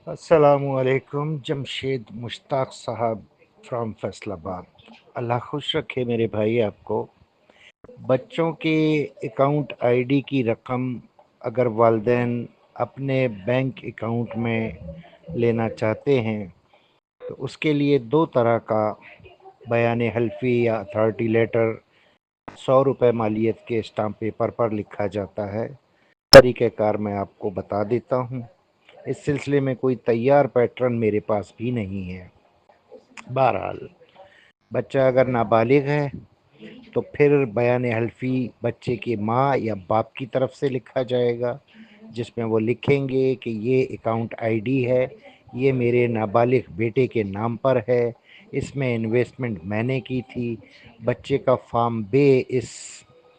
अस्सलामुअलैकुम। जमशेद मुश्ताक साहब फ्रॉम फैसलाबाद। अल्लाह खुश रखे मेरे भाई आपको। बच्चों के अकाउंट आईडी की रकम अगर वालिदैन अपने बैंक अकाउंट में लेना चाहते हैं तो उसके लिए दो तरह का बयान हल्फी या अथॉरिटी लेटर 100 रुपये मालियत के स्टाम्प पेपर पर लिखा जाता है। तरीक़ेकार मैं आपको बता देता हूँ। इस सिलसिले में कोई तैयार पैटर्न मेरे पास भी नहीं है। बहरहाल, बच्चा अगर नाबालिग है तो फिर बयान हल्फी बच्चे के माँ या बाप की तरफ से लिखा जाएगा, जिसमें वो लिखेंगे कि ये अकाउंट आईडी है, ये मेरे नाबालिग बेटे के नाम पर है, इसमें इन्वेस्टमेंट मैंने की थी। बच्चे का फॉर्म बे इस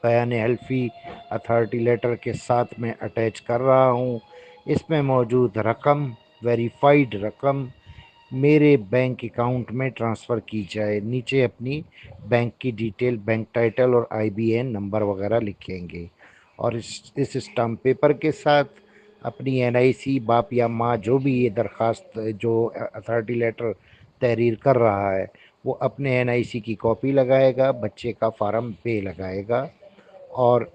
बयान हल्फी अथॉरिटी लेटर के साथ में अटैच कर रहा हूँ। इसमें मौजूद रकम, वेरीफाइड रकम, मेरे बैंक अकाउंट में ट्रांसफ़र की जाए। नीचे अपनी बैंक की डिटेल, बैंक टाइटल और आईबीएन नंबर वगैरह लिखेंगे और इस स्टाम्प पेपर के साथ अपनी एनआईसी, बाप या माँ जो भी ये दरख्वास्त जो अथॉरिटी लेटर तहरीर कर रहा है वो अपने एनआईसी की कॉपी लगाएगा, बच्चे का फार्म पे लगाएगा और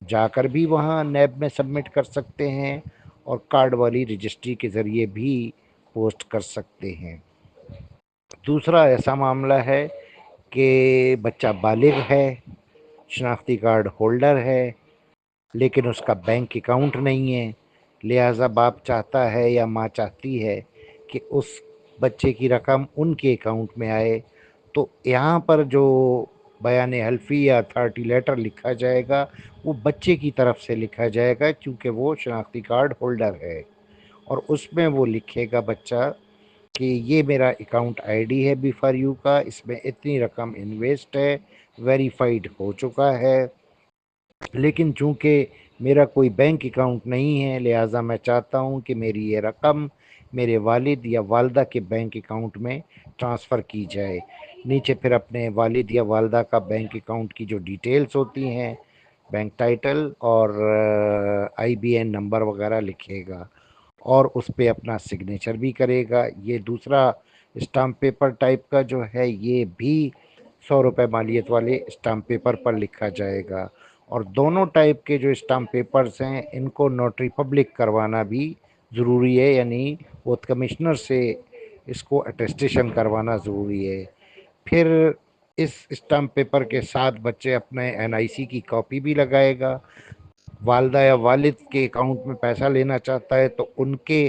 जाकर भी वहाँ नैब में सबमिट कर सकते हैं और कार्ड वाली रजिस्ट्री के ज़रिए भी पोस्ट कर सकते हैं। दूसरा ऐसा मामला है कि बच्चा बालिग है, शनाख्ती कार्ड होल्डर है, लेकिन उसका बैंक अकाउंट नहीं है, लिहाजा बाप चाहता है या माँ चाहती है कि उस बच्चे की रकम उनके अकाउंट में आए, तो यहाँ पर जो बयान हल्फी या अथॉरिटी लेटर लिखा जाएगा वो बच्चे की तरफ से लिखा जाएगा, क्योंकि वो शनाख्ती कार्ड होल्डर है और उसमें वो लिखेगा बच्चा कि ये मेरा अकाउंट आईडी है बी फॉर यू का, इसमें इतनी रकम इन्वेस्ट है, वेरीफाइड हो चुका है, लेकिन चूँकि मेरा कोई बैंक अकाउंट नहीं है लिहाजा मैं चाहता हूँ कि मेरी ये रकम मेरे वालिद या वालदा के बैंक अकाउंट में ट्रांसफ़र की जाए। नीचे फिर अपने वालिद या वालदा का बैंक अकाउंट की जो डिटेल्स होती हैं, बैंक टाइटल और आईबीएन नंबर वगैरह लिखेगा और उस पे अपना सिग्नेचर भी करेगा। ये दूसरा स्टाम्प पेपर टाइप का जो है ये भी 100 रुपये मालियत वाले स्टाम्प पेपर पर लिखा जाएगा और दोनों टाइप के जो स्टाम्प पेपर्स हैं इनको नोटरी पब्लिक करवाना भी ज़रूरी है, यानी ओथ कमिश्नर से इसको अटेस्टेशन करवाना ज़रूरी है। फिर इस स्टाम्प पेपर के साथ बच्चे अपने एनआईसी की कॉपी भी लगाएगा। वालदा या वालिद के अकाउंट में पैसा लेना चाहता है तो उनके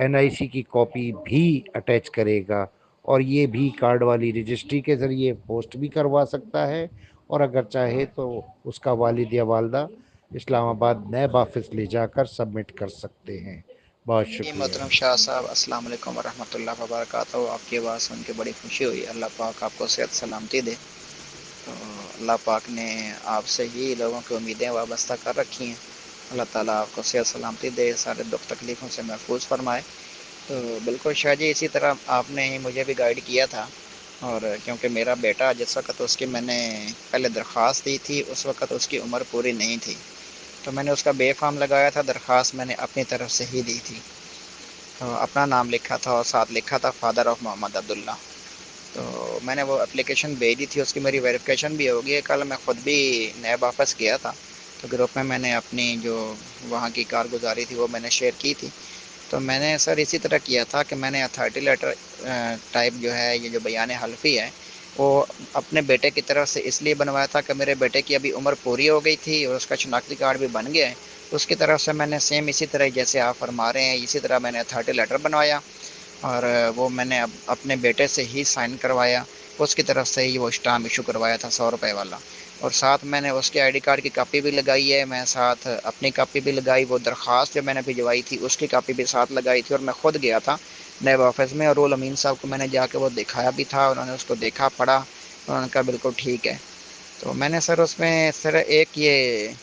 एनआईसी की कॉपी भी अटैच करेगा और ये भी कार्ड वाली रजिस्ट्री के ज़रिए पोस्ट भी करवा सकता है और अगर चाहे तो उसका वालिद या वालदा इस्लामाबाद नैब ऑफिस ले जाकर सबमिट कर सकते हैं। बहुत जी शुक्रिया। मोहतरम शाह साहब, अस्सलाम वालेकुम वरहमतुल्लाहि वबरकातुहू। आपकी आवाज़ सुन के बड़ी खुशी हुई। अल्लाह पाक आपको सेहत सलामती दे। तो अल्लाह पाक ने आपसे ही लोगों की उम्मीदें वाबस्ता कर रखी हैं। अल्लाह ताला आपको सेहत सलामती दे, सारे दुख तकलीफ़ों से महफूज फरमाए। तो बिल्कुल शाह जी, इसी तरह आपने ही मुझे भी गाइड किया था। और क्योंकि मेरा बेटा जिस वक्त उसकी मैंने पहले दरख्वास्त दी थी उस वक्त उसकी उम्र पूरी नहीं थी, तो मैंने उसका बे फार्म लगाया था। दरख्वास्त मैंने अपनी तरफ से ही दी थी, तो अपना नाम लिखा था और साथ लिखा था फादर ऑफ मोहम्मद अब्दुल्ला। तो मैंने वो एप्लीकेशन भेजी थी, उसकी मेरी वेरिफिकेशन भी होगी। कल मैं ख़ुद भी नैब वापस गया था, तो ग्रुप में मैंने अपनी जो वहाँ की कारगुजारी थी वो मैंने शेयर की थी। तो मैंने सर इसी तरह किया था कि मैंने अथॉरिटी लेटर टाइप जो है, ये जो बयान हल्फी है, वो अपने बेटे की तरफ से इसलिए बनवाया था कि मेरे बेटे की अभी उम्र पूरी हो गई थी और उसका शनाख्ती कार्ड भी बन गया है। उसकी तरफ से मैंने सेम इसी तरह जैसे आप फरमा रहे हैं इसी तरह मैंने अथॉरिटी लेटर बनवाया और वो मैंने अपने बेटे से ही साइन करवाया। उसकी तरफ से ही वो स्टाम्प इशू करवाया था 100 रुपये वाला, और साथ मैंने उसके आईडी कार्ड की कापी भी लगाई है, मैं साथ अपनी कापी भी लगाई। वो दरख्वास्त जो मैंने भिजवाई थी उसकी कापी भी साथ लगाई थी और मैं खुद गया था नैब ऑफिस में और रोल अमीन साहब को मैंने जाके वो दिखाया भी था। उन्होंने उसको देखा, पढ़ा, उन्होंने कहा बिल्कुल ठीक है। तो मैंने सर उसमें सर एक ये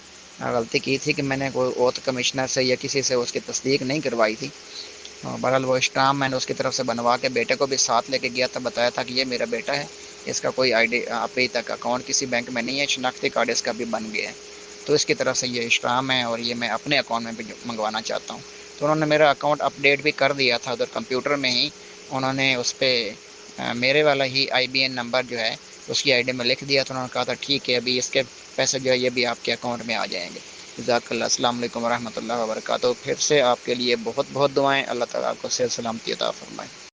गलती की थी कि मैंने कोई ओथ कमिश्नर से या किसी से उसकी तस्दीक नहीं करवाई थी। बहरहाल वो स्टाम्प मैंने उसकी तरफ से बनवा के बेटे को भी साथ लेके गया था, बताया था कि ये मेरा बेटा है, इसका कोई आईडी अभी तक अकाउंट किसी बैंक में नहीं है, शनाख्ती कार्ड इसका भी बन गया है। तो इसकी तरफ से ये स्टाम्प है और ये मैं अपने अकाउंट में भी मंगवाना चाहता हूँ। تو انہوں نے میرا اکاؤنٹ اپڈیٹ بھی کر دیا تھا ادھر کمپیوٹر میں ہی، انہوں نے اس پہ میرے والا ہی آئی بی این نمبر جو ہے اس کی آئی ڈی میں لکھ دیا، تو انہوں نے کہا تھا ٹھیک ہے ابھی اس کے پیسے جو ہے یہ بھی آپ کے اکاؤنٹ میں آ جائیں گے۔ جزاک اللہ، السلام علیکم ورحمۃ اللہ وبرکاتہ۔ پھر سے آپ کے لیے بہت بہت دعائیں، اللہ تعالیٰ آپ کو صحت سلامتی عطا فرمائے۔